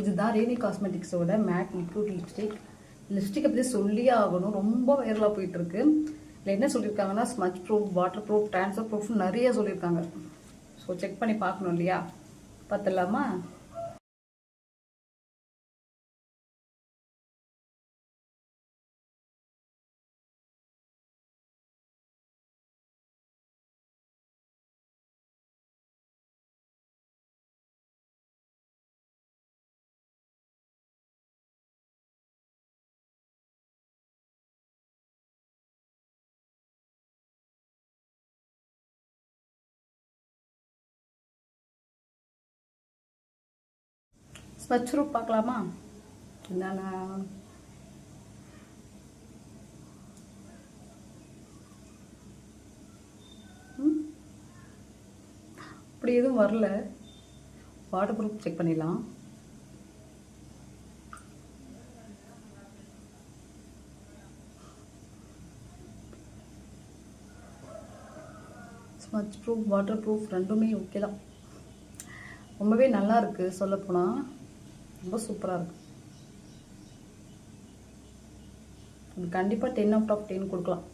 இதுதான் Renee காஸ்மெட்டிக்ஸோட mat liquid லிப்ஸ்டிக்கை பற்றி சொல்லியே ஆகணும். ரொம்ப வைரலாக போயிட்டுருக்கு. இல்லை என்ன சொல்லியிருக்காங்கன்னா smudge proof, water proof, transfer proof நிறைய சொல்லியிருக்காங்க. ஸோ செக் பண்ணி பார்க்கணும் இல்லையா? பார்த்துடலாமா? ஸ்மச் ப்ரூஃப் பார்க்கலாமா? என்னன்னா அப்படி எதுவும் வரல. வாட்டர் ப்ரூஃப் செக் பண்ணிடலாம். ஸ்மச் ப்ரூஃப், வாட்டர் ப்ரூஃப் ரெண்டுமே ஓகே தான். ரொம்பவே நல்லா இருக்கு. சொல்லப்போனால் ரொம்ப சூப்பராக இருக்கு. இது கண்டிப்பாக 10 out of 10 கொடுக்கலாம்.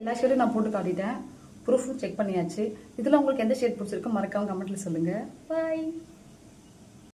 எல்லா ஷேடும் நான் போட்டு காட்டிட்டேன். ப்ரூஃபும் செக் பண்ணியாச்சு. இதில் உங்களுக்கு எந்த ஷேட் பிடிச்சிருக்கோ மறக்காம கமெண்ட்டில் சொல்லுங்கள். பாய்.